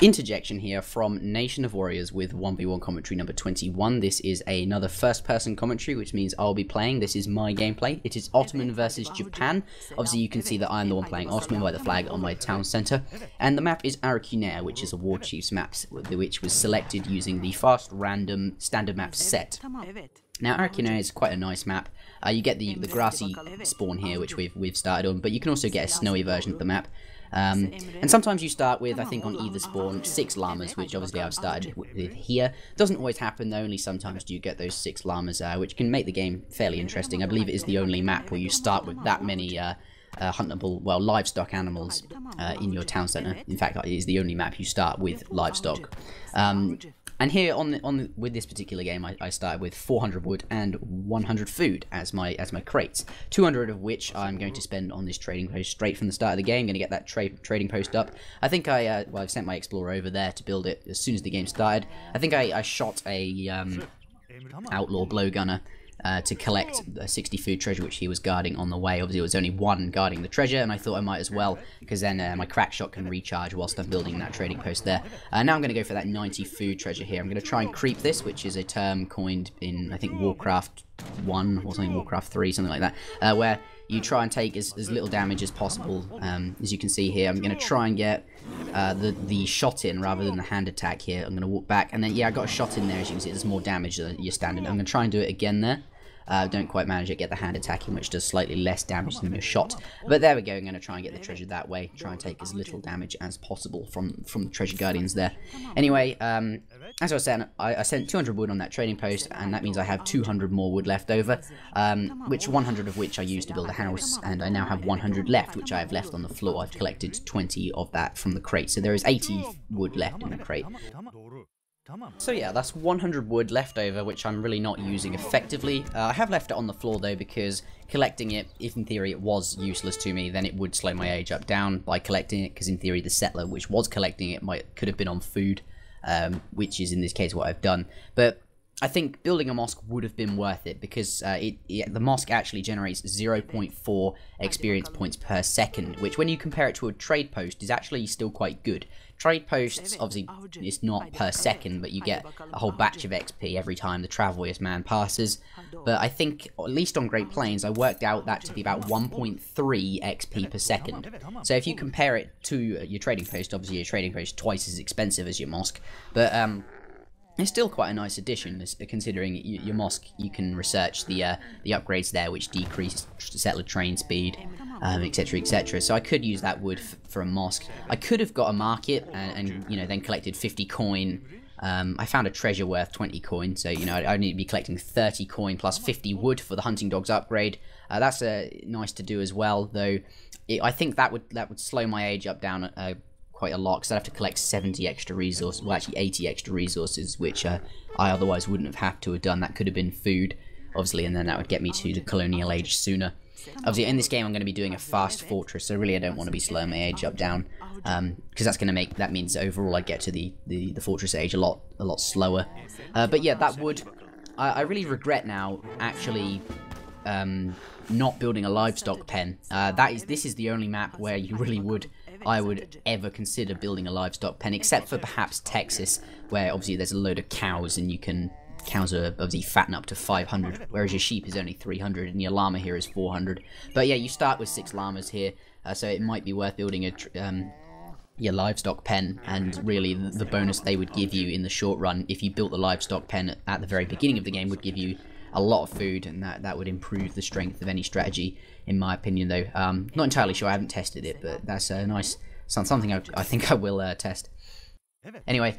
Interjection here from Nation of Warriors with 1v1 commentary number 21. This is another first-person commentary, which means I'll be playing. This is my gameplay. It is Ottoman versus Japan. Obviously, you can see that I'm the one playing Ottoman by the flag on my town centre. And the map is Arakunair, which is a War Chiefs map, which was selected using the fast random standard map set. Now, Arakunair is quite a nice map. You get the grassy spawn here, which we've started on, but you can also get a snowy version of the map. And sometimes you start with, I think on either spawn, 6 llamas, which obviously I've started with here. Doesn't always happen though, only sometimes do you get those 6 llamas, which can make the game fairly interesting. I believe it is the only map where you start with that many huntable, well, livestock animals in your town centre. In fact, it is the only map you start with livestock. And here with this particular game, I started with 400 wood and 100 food as my crates. 200 of which I'm going to spend on this trading post straight from the start of the game. I'm going to get that trading post up. I think I've sent my explorer over there to build it as soon as the game started. I think I shot a outlaw blowgunner to collect a 60 food treasure which he was guarding on the way. Obviously, there was only one guarding the treasure, and I thought I might as well, because then my crack shot can recharge whilst I'm building that trading post there. Now I'm going to go for that 90 food treasure here. I'm going to try and creep this, which is a term coined in, I think, Warcraft 1 or something, Warcraft 3, something like that, where you try and take as little damage as possible. As you can see here, I'm going to try and get the shot in rather than the hand attack here. I'm going to walk back, and then, yeah, I got a shot in there. As you can see, there's more damage than your standard. I'm going to try and do it again there. Don't quite manage it, get the hand attack in, which does slightly less damage than your shot. But there we go, I'm going to try and get the treasure that way. Try and take as little damage as possible from the treasure guardians there. Anyway, as I was saying, I sent 200 wood on that trading post, and that means I have 200 more wood left over, which 100 of which I used to build a house, and I now have 100 left, which I have left on the floor. I've collected 20 of that from the crate, so there is 80 wood left in the crate. So yeah, that's 100 wood left over, which I'm really not using effectively. I have left it on the floor though, because collecting it, if in theory it was useless to me, then it would slow my age up down by collecting it, because in theory the settler which was collecting it could have been on food, which is in this case what I've done. But I think building a mosque would have been worth it, because the mosque actually generates 0.4 experience points per second, which when you compare it to a trade post is actually still quite good. Trade posts, obviously, it's not per second, but you get a whole batch of XP every time the Travelers man passes. But I think, at least on Great Plains, I worked out that to be about 1.3 XP per second. So if you compare it to your trading post, obviously your trading post is twice as expensive as your mosque, but it's still quite a nice addition, considering your mosque, you can research the upgrades there, which decrease settler train speed, etc, etc. So I could use that wood for a mosque. I could have got a market and you know, then collected 50 coin. I found a treasure worth 20 coin, so you know, I need to be collecting 30 coin plus 50 wood for the hunting dogs upgrade. That's nice to do as well, though. I think that would slow my age up down quite a lot, because I'd have to collect 70 extra resources, well actually 80 extra resources, which I otherwise wouldn't have had to have done. That could have been food, obviously, and then that would get me to the colonial age sooner. Obviously, in this game I'm going to be doing a fast fortress, so really I don't want to be slowing my age up down, because that means overall I get to the fortress age a lot slower. But yeah, that would, I really regret now actually not building a livestock pen. This is the only map where you really I would ever consider building a livestock pen, except for perhaps Texas, where obviously there's a load of cows, and cows are obviously fatten up to 500, whereas your sheep is only 300, and your llama here is 400. But yeah, you start with 6 llamas here, so it might be worth building your livestock pen, and really the bonus they would give you in the short run, if you built the livestock pen at the very beginning of the game, would give you a lot of food, and that would improve the strength of any strategy, in my opinion, though. Not entirely sure, I haven't tested it, but that's something I think I will test. Anyway,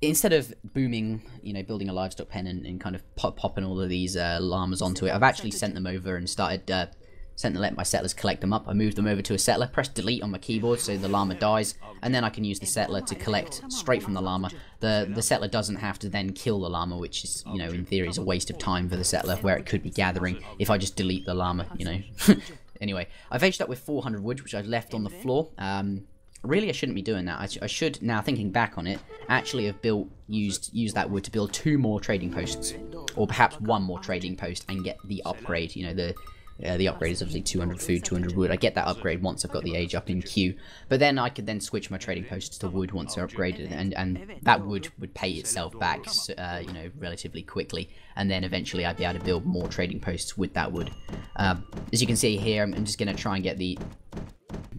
instead of booming, you know, building a livestock pen and kind of popping all of these llamas onto it, I've actually sent them over and started let my settlers collect them up. I moved them over to a settler, press delete on my keyboard so the llama dies, and then I can use the settler to collect straight from the llama. The settler doesn't have to then kill the llama, which is, you know, in theory is a waste of time for the settler, where it could be gathering if I just delete the llama, you know. Anyway, I've aged up with 400 wood, which I've left on the floor. Really, I shouldn't be doing that. I should, now thinking back on it, actually have used that wood to build 2 more trading posts, or perhaps 1 more trading post, and get the upgrade, you know, The upgrade is obviously 200 food, 200 wood. I get that upgrade once I've got the age up in Q. But then I could then switch my trading posts to wood once they're upgraded, and that wood would pay itself back, you know, relatively quickly. And then eventually I'd be able to build more trading posts with that wood. As you can see here, I'm just going to try and get the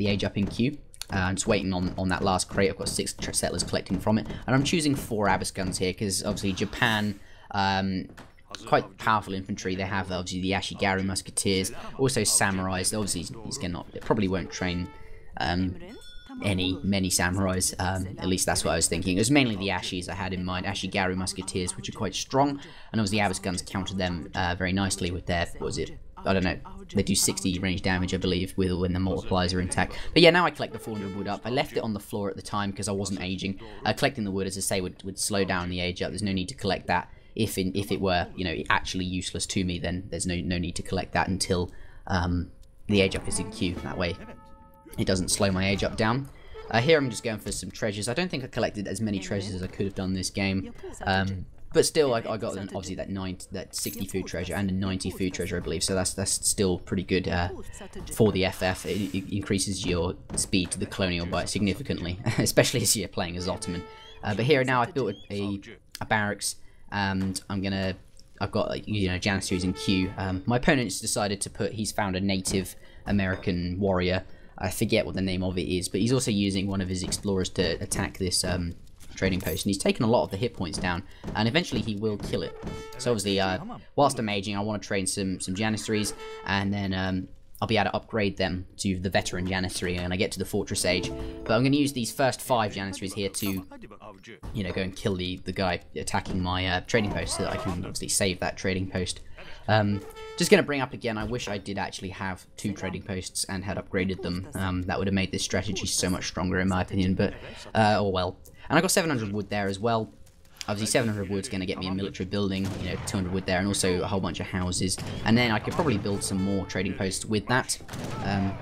age up in Q. I'm just waiting on that last crate. I've got 6 settlers collecting from it. And I'm choosing 4 Abyss guns here, because obviously Japan... quite powerful infantry. They have obviously the Ashigaru musketeers, also samurais. Obviously he's probably won't train many samurais. At least that's what I was thinking. It was mainly the Ashis I had in mind, Ashigaru musketeers, which are quite strong, and obviously Abyss guns counter them very nicely with their, what was it, I don't know, they do 60 range damage, I believe, when the multipliers are intact. But yeah, now I collect the 400 wood up. I left it on the floor at the time because I wasn't aging. Collecting the wood, as I say, would slow down the age up. There's no need to collect that. If it were, you know, actually useless to me, then there's no need to collect that until the age up is in Q. That way, it doesn't slow my age up down. Here I'm just going for some treasures. I don't think I collected as many treasures as I could have done this game, but still, I got obviously that 60 food treasure and a 90 food treasure, I believe. So that's still pretty good for the FF. It increases your speed to the colonial by significantly, especially as you're playing as Ottoman. But here now I've built a barracks. And I've got, you know, janissaries in Q. My opponent's decided to he's found a Native American warrior. I forget what the name of it is, but he's also using one of his explorers to attack this trading post, and he's taken a lot of the hit points down, and eventually he will kill it. So obviously, whilst I'm aging, I want to train some janissaries, and then I'll be able to upgrade them to the veteran janissary and I get to the fortress age. But I'm going to use these first 5 janissaries here to, you know, go and kill the guy attacking my trading post, so that I can obviously save that trading post. Just going to bring up again, I wish I did actually have 2 trading posts and had upgraded them. That would have made this strategy so much stronger in my opinion, but oh well. And I got 700 wood there as well. Obviously 700 wood's going to get me a military building, you know, 200 wood there, and also a whole bunch of houses. And then I could probably build some more trading posts with that.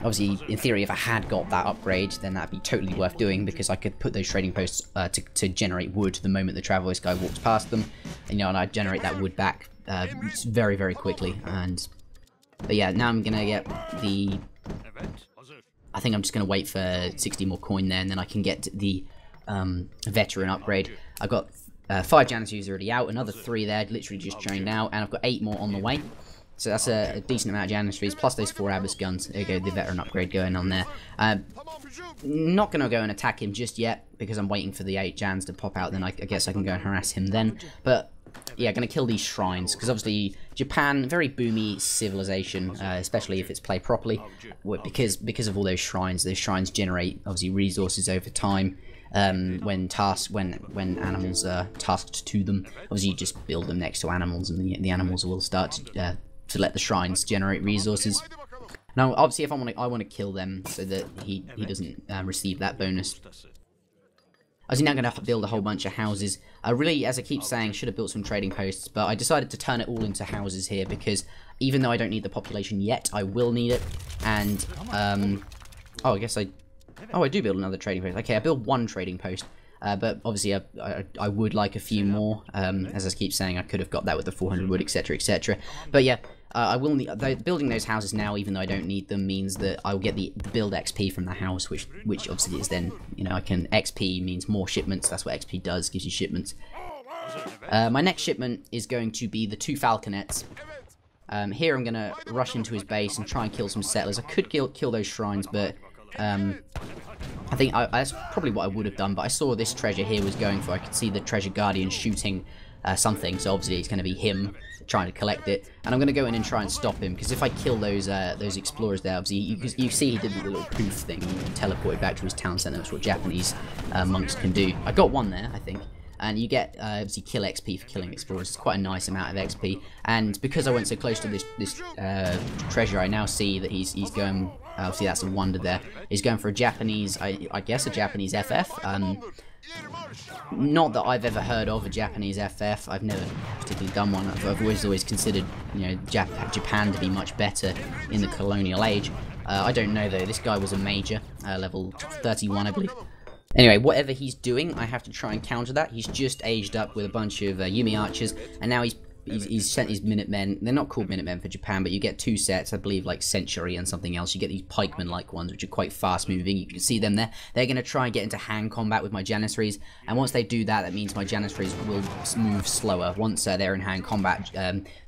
Obviously, in theory, if I had got that upgrade, then that'd be totally worth doing, because I could put those trading posts to generate wood the moment the traveler's guy walks past them. You know, and I'd generate that wood back very, very quickly. But yeah, now I'm going to get the... I think I'm just going to wait for 60 more coin there, and then I can get the veteran upgrade. I've got 5 janissaries already out, another 3 there, literally just trained out, and I've got 8 more on the way. So that's a decent amount of janissaries, plus those 4 Abyss guns. There you go, the veteran upgrade going on there. Not going to go and attack him just yet, because I'm waiting for the 8 jans to pop out, then I guess I can go and harass him then. But yeah, going to kill these shrines, because obviously Japan, very boomy civilization, especially if it's played properly, because of all those shrines generate obviously resources over time. When animals are tasked to them, obviously you just build them next to animals, and the animals will start to let the shrines generate resources. Now, obviously, if I want to kill them so that he doesn't receive that bonus. I was now going to build a whole bunch of houses. I really, as I keep saying, should have built some trading posts, but I decided to turn it all into houses here, because even though I don't need the population yet, I will need it. And oh, I guess I do build another trading post. Okay, I build 1 trading post, but obviously I would like a few more. As I keep saying, I could have got that with the 400 wood, etc., etc. But yeah, I will need building those houses now, even though I don't need them, means that I will get the build XP from the house, which obviously is then, you know, I can XP means more shipments. That's what XP does, gives you shipments. My next shipment is going to be the 2 falconets. Here I'm going to rush into his base and try and kill some settlers. I could kill those shrines, but I think that's probably what I would have done, but I saw this treasure here was going for. I could see the treasure guardian shooting something, so obviously it's going to be him trying to collect it, and I'm going to go in and try and stop him, because if I kill those explorers there, obviously you see he did the little poof thing, he teleported back to his town centre. That's what Japanese monks can do. I got 1 there, I think. And you get, obviously, kill XP for killing explorers. It's quite a nice amount of XP. And because I went so close to this treasure, I now see that he's going... Obviously, that's a wonder there. He's going for a Japanese, I guess, a Japanese FF. Not that I've ever heard of a Japanese FF. I've never particularly done one. I've always considered, you know, Japan to be much better in the colonial age. I don't know, though. This guy was a major, level 31, I believe. Anyway, whatever he's doing, I have to try and counter that. He's just aged up with a bunch of Yumi archers, and now he's he's sent his Minutemen. They're not called Minutemen for Japan, but you get 2 sets, I believe, like Century and something else. You get these pikemen-like ones, which are quite fast-moving. You can see them there. They're going to try and get into hand combat with my Janissaries, and once they do that, that means my Janissaries will move slower. Once they're in hand combat,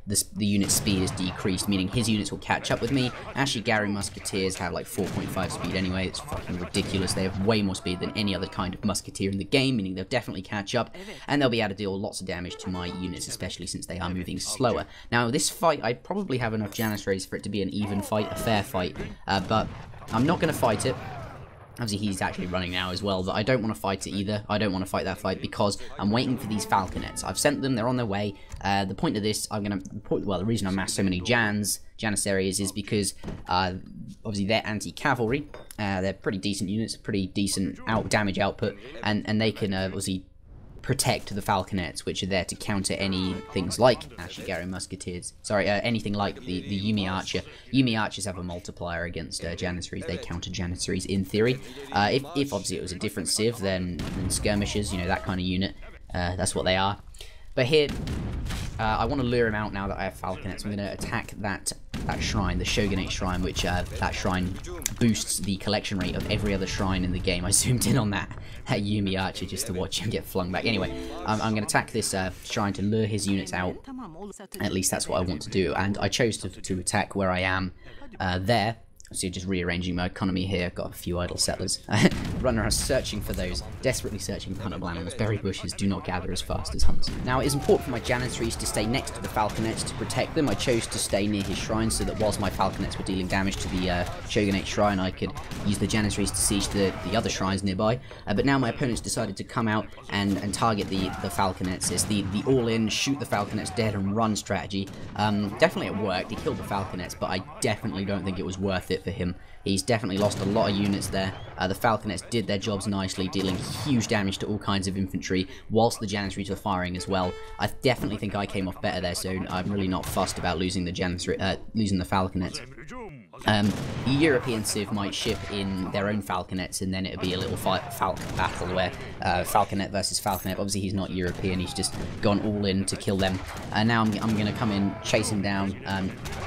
the unit's speed is decreased, meaning his units will catch up with me. Ashigari Musketeers have like 4.5 speed anyway. It's fucking ridiculous. They have way more speed than any other kind of musketeer in the game, meaning they'll definitely catch up, and they'll be able to deal lots of damage to my units, especially since they are moving slower. Now, this fight, I probably have enough Janissaries for it to be an even fight, a fair fight, but I'm not going to fight it. Obviously, he's actually running now as well, but I don't want to fight it either. I don't want to fight that fight because I'm waiting for these falconets. I've sent them, they're on their way. The point of this, the reason I massed so many Janissaries is because, obviously, they're anti-cavalry. They're pretty decent units, pretty decent damage output, and they can, obviously, protect the falconets, which are there to counter any things like Ashigari Musketeers. Sorry, anything like the Yumi Archer. Yumi Archers have a multiplier against Janissaries. They counter Janissaries in theory. If obviously it was a different civ, then skirmishes, you know, that kind of unit, that's what they are. But here, I want to lure him out now that I have falconets. I'm going to attack that shrine, the Shogunate shrine, which that shrine boosts the collection rate of every other shrine in the game. I zoomed in on that Yumi Archer just to watch him get flung back. Anyway, I'm going to attack this shrine to lure his units out. At least that's what I want to do. And I chose to attack where I am there. So just rearranging my economy here. Got a few idle settlers. Running around searching for those, desperately searching for huntable animals. Berry bushes do not gather as fast as hunts. Now, it is important for my Janissaries to stay next to the falconets to protect them. I chose to stay near his shrine so that whilst my falconets were dealing damage to the Shogunate shrine, I could use the Janissaries to siege the other shrines nearby. But now my opponents decided to come out and target the falconets. It's the all-in, shoot the falconets dead and run strategy. Definitely it worked. He killed the falconets, but I definitely don't think it was worth it for him. He's definitely lost a lot of units there. The falconets did their jobs nicely, dealing huge damage to all kinds of infantry, whilst the Janissaries were firing as well. I definitely think I came off better there, so I'm really not fussed about losing the losing the falconets. The European civ might ship in their own falconets, and then it'd be a little falcon battle where falconet versus falconet. Obviously, he's not European; he's just gone all in to kill them. Now I'm going to come in, chase him down.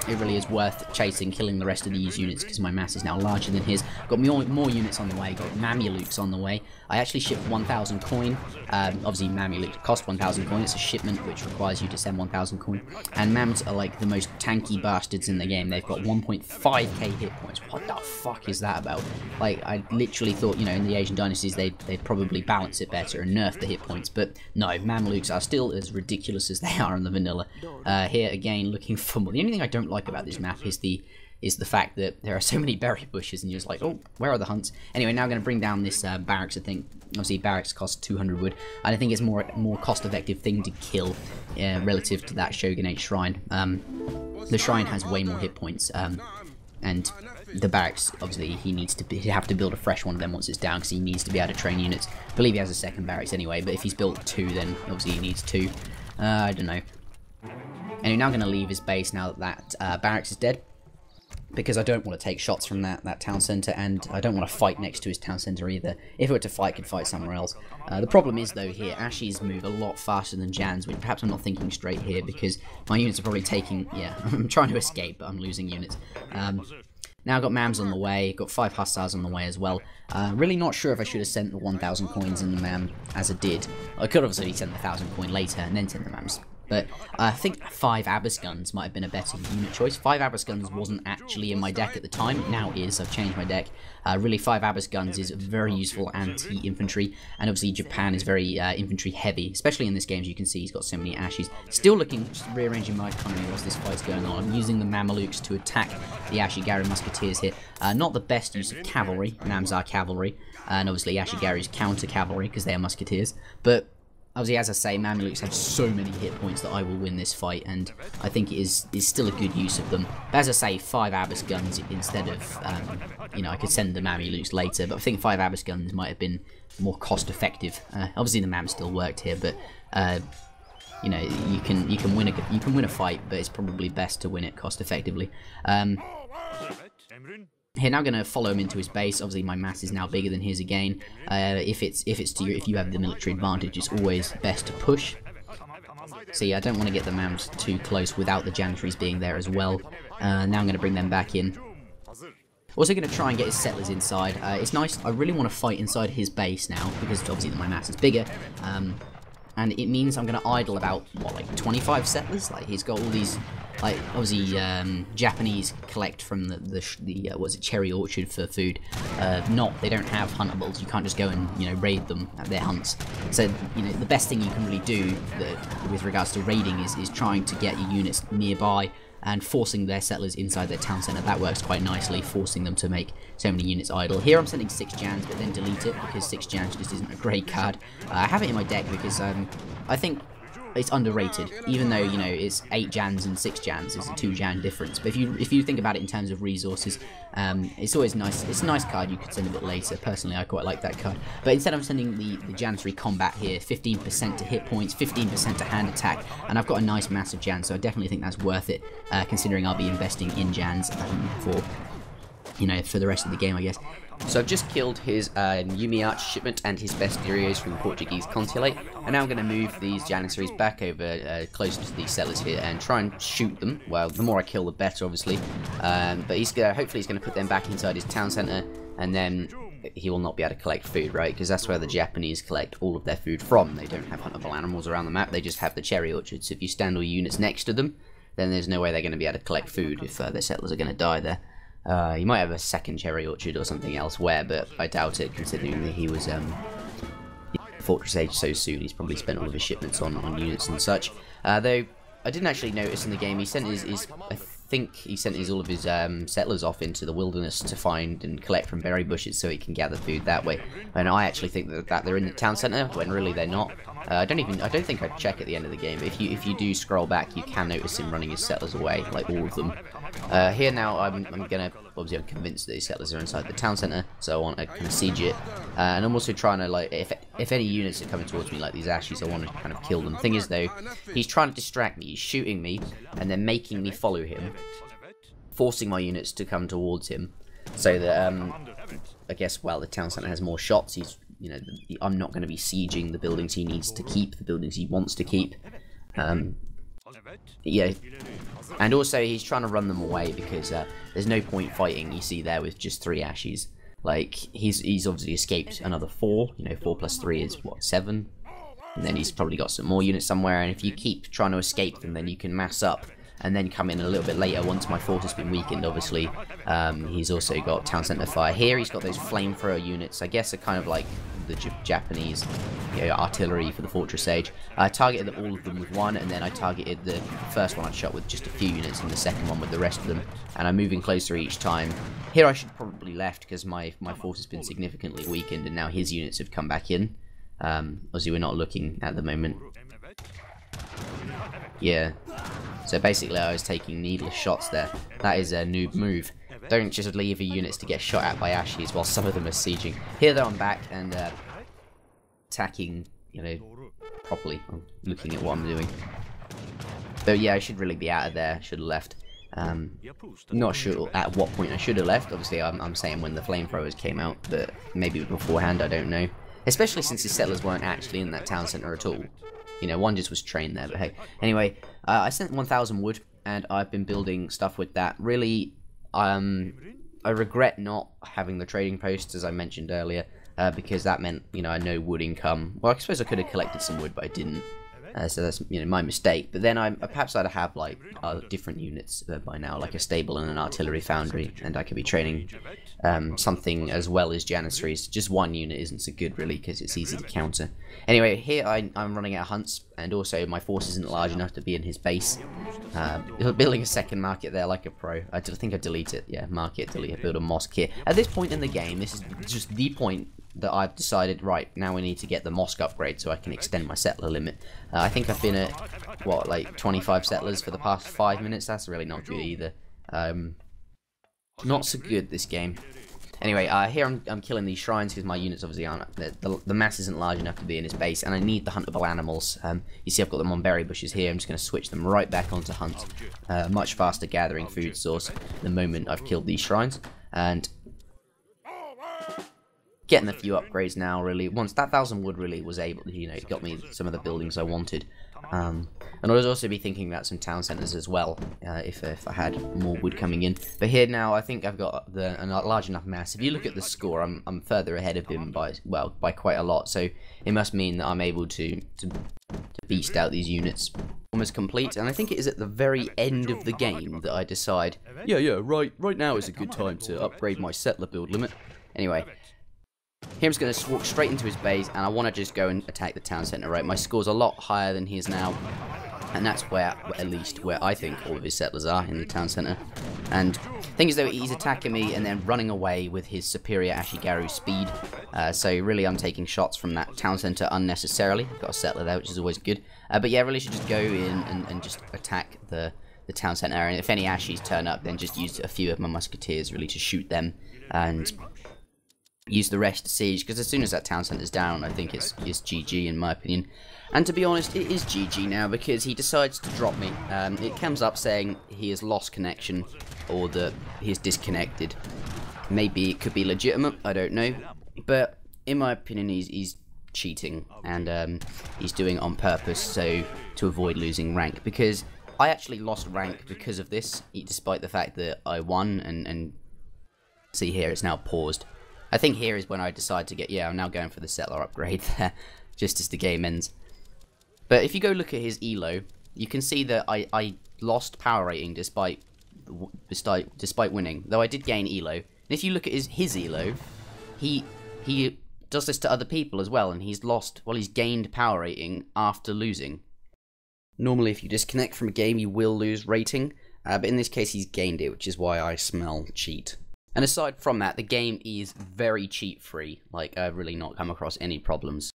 It really is worth chasing, killing the rest of these units because my mass is now larger than his. Got more units on the way. Got Mamelukes on the way. I actually shipped 1,000 coin. Obviously, Mamelukes cost 1,000 coin. It's a shipment which requires you to send 1,000 coin. And Mams are like the most tanky bastards in the game. They've got 1.5k hit points. What the fuck is that about? Like, I literally thought, you know, in the Asian dynasties they'd probably balance it better and nerf the hit points, but no, Mamelukes are still as ridiculous as they are in the vanilla. Here again, looking for more. The only thing I don't like about this map is the fact that there are so many berry bushes and you're just like, oh, where are the hunts? Anyway, now I'm going to bring down this barracks, I think. Obviously, barracks cost 200 wood. I think it's more cost-effective thing to kill relative to that Shogunate shrine. The shrine has way more hit points, and the barracks, obviously, he'd have to build a fresh one of them once it's down because he needs to be able to train units. I believe he has a second barracks anyway, but if he's built 2, then obviously he needs 2. I don't know. Anyway, now I'm going to leave his base now that barracks is dead, because I don't want to take shots from that town centre, and I don't want to fight next to his town centre either. If I were to fight, I could fight somewhere else. The problem is, though, here, Ashies move a lot faster than Jans, which perhaps I'm not thinking straight here, because my units are probably taking... Yeah, I'm trying to escape, but I'm losing units. Now I've got Mams on the way, got 5 Hussars on the way as well. Really not sure if I should have sent the 1,000 coins in the Mam as I did. I could have obviously sent the 1,000 coin later and then sent the Mams. But I think 5 Abbas guns might have been a better unit choice. 5 Abbas guns wasn't actually in my deck at the time. It now is. I've changed my deck. Really, 5 Abbas guns is very useful anti-infantry. And obviously Japan is very infantry heavy. Especially in this game, as you can see, he's got so many Ashies. Still looking, just rearranging my economy whilst this fight's going on. I'm using the Mamelukes to attack the Ashigari Musketeers here. Not the best use of cavalry. Mams are cavalry. And obviously Ashigari's counter cavalry because they are musketeers. But... obviously, as I say, Mamelukes have so many hit points that I will win this fight, and I think it is still a good use of them. But as I say, 5 Abbas guns instead of, you know, I could send the Mamelukes later, but I think 5 Abbas guns might have been more cost-effective. Obviously, the Mam still worked here, but you know, you can win a fight, but it's probably best to win it cost-effectively. Here, now going to follow him into his base. Obviously, my mass is now bigger than his again. If you have the military advantage, it's always best to push. So yeah, I don't want to get the mounds too close without the janitors being there as well. Now I'm going to bring them back in. Also going to try and get his settlers inside. It's nice, I really want to fight inside his base now, because obviously my mass is bigger. And it means I'm going to idle about, what, like 25 settlers? Like, he's got all these, like, obviously, Japanese collect from the what's it, cherry orchard for food. They don't have huntables. You can't just go and, you know, raid them at their hunts. So, you know, the best thing you can really do with regards to raiding is trying to get your units nearby and forcing their settlers inside their town centre. That works quite nicely, forcing them to make so many units idle. Here I'm sending 6 Jans, but then delete it, because 6 Jans just isn't a great card. I have it in my deck because I think it's underrated, even though, you know, it's 8 Jans and 6 Jans, it's a 2 Jan difference. But if you think about it in terms of resources, it's always nice. It's a nice card you could send a bit later. Personally, I quite like that card. But instead I'm sending the Janitary combat here, 15% to hit points, 15% to hand attack, and I've got a nice mass of Jans, so I definitely think that's worth it, considering I'll be investing in Jans for, you know, for the rest of the game, I guess. So I've just killed his Yumi Arch shipment and his Bestiarios from the Portuguese consulate, and now I'm going to move these Janissaries back over closer to these settlers here and try and shoot them. Well, the more I kill, the better, obviously. But hopefully he's going to put them back inside his town centre, and then he will not be able to collect food, right? Because that's where the Japanese collect all of their food from. They don't have huntable animals around the map, they just have the cherry orchards. So if you stand all your units next to them, then there's no way they're going to be able to collect food if their settlers are going to die there. You might have a second cherry orchard or something elsewhere, but I doubt it, considering that he was Fortress Age so soon. He's probably spent all of his shipments on units and such. Though I didn't actually notice in the game, he sent I think he sent all of his settlers off into the wilderness to find and collect from berry bushes so he can gather food that way. And I actually think that they're in the town centre when really they're not. I don't think I'd check at the end of the game. If you do scroll back, you can notice him running his settlers away, like all of them. Here now, I'm convinced that his settlers are inside the town centre, so I want to kind of siege it. And I'm also trying to, like, if any units are coming towards me, like these ashes, I want to kind of kill them. Thing is, though, he's trying to distract me. He's shooting me, and then making me follow him, forcing my units to come towards him, so that I guess while the town centre has more shots, you know, I'm not going to be sieging the buildings he needs to keep, the buildings he wants to keep. Yeah, and also he's trying to run them away because there's no point fighting, you see there, with just 3 ashes. Like, he's obviously escaped another 4, you know, 4 plus 3 is, what, 7? And then he's probably got some more units somewhere, and if you keep trying to escape them, then you can mass up, and then come in a little bit later once my force has been weakened, obviously. He's also got town centre fire. Here he's got those flamethrower units, I guess are kind of like the Japanese, you know, artillery for the Fortress Age. I targeted all of them with 1, and then I targeted the first one I shot with just a few units, and the second one with the rest of them. And I'm moving closer each time. Here I should probably left, because my force has been significantly weakened, and now his units have come back in. Obviously we're not looking at the moment. Yeah. So basically I was taking needless shots there. That is a noob move. Don't just leave your units to get shot at by ashes while some of them are sieging. Here though I'm back and attacking, you know, properly. I'm looking at what I'm doing. But yeah, I should really be out of there. Should have left. Not sure at what point I should have left. Obviously I'm saying when the flamethrowers came out, but maybe beforehand, I don't know. Especially since the settlers weren't actually in that town centre at all. You know, one just was trained there, but hey. Anyway, I sent 1,000 wood, and I've been building stuff with that. Really, I regret not having the trading post, as I mentioned earlier, because that meant, you know, no wood income. Well, I suppose I could have collected some wood, but I didn't. So that's, you know, my mistake. But then perhaps I'd have like different units by now, like a stable and an artillery foundry, and I could be training something as well as janissaries. Just one unit isn't so good really, because it's easy to counter. Anyway, here I'm running out of hunts, and also my force isn't large enough to be in his base. Building a second market there like a pro. I think I delete it. Yeah, market, delete, build a mosque here. At this point in the game, this is just the point that I've decided, right, now we need to get the mosque upgrade so I can extend my settler limit. I think I've been at, what, like 25 settlers for the past 5 minutes. That's really not good either. Not so good, this game. Anyway, here I'm killing these shrines because my units obviously aren't, the mass isn't large enough to be in his base, and I need the huntable animals. You see I've got them on berry bushes here. I'm just going to switch them right back onto hunt. Much faster gathering food source the moment I've killed these shrines. And getting a few upgrades now, really. Once that 1,000 wood really was able, you know, got me some of the buildings I wanted. And I'd also be thinking about some town centres as well, if I had more wood coming in. But here now, I think I've got a large enough mass. If you look at the score, I'm further ahead of him by quite a lot. So it must mean that I'm able to beast out these units. Almost complete, and I think it is at the very end of the game that I decide, yeah, right now is a good time to upgrade my settler build limit. Anyway. Here I'm just going to walk straight into his base, and I want to just go and attack the town centre, right? My score's a lot higher than his now, and that's where, at least, where I think all of his settlers are, in the town centre. And the thing is, though, he's attacking me and then running away with his superior Ashigaru speed. So really, I'm taking shots from that town centre unnecessarily. I've got a settler there, which is always good. But yeah, I really should just go in and just attack the town centre. And if any Ashis turn up, then just use a few of my musketeers, really, to shoot them. And use the rest to siege, because as soon as that town centre's down, I think it's GG in my opinion. And to be honest, it is GG now, because he decides to drop me. It comes up saying he has lost connection, or that he is disconnected. Maybe it could be legitimate, I don't know. But in my opinion, he's cheating, and he's doing it on purpose, so to avoid losing rank. Because I actually lost rank because of this, despite the fact that I won, and see here, it's now paused. I think here is when I decide to get, I'm now going for the settler upgrade there, just as the game ends. But if you go look at his elo, you can see that I lost power rating despite winning, though I did gain elo. And if you look at his elo, he does this to other people as well, and he's gained power rating after losing. Normally, if you disconnect from a game, you will lose rating, but in this case, he's gained it, which is why I smell cheat. And aside from that, the game is very cheat-free. Like, I've really not come across any problems.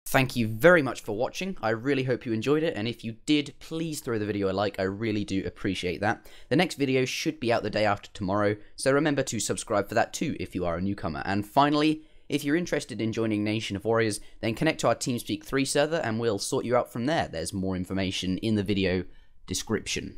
Thank you very much for watching. I really hope you enjoyed it, and if you did, please throw the video a like. I really do appreciate that. The next video should be out the day after tomorrow, so remember to subscribe for that too if you are a newcomer. And finally, if you're interested in joining Nation of Warriors, then connect to our TeamSpeak 3 server and we'll sort you out from there. There's more information in the video description.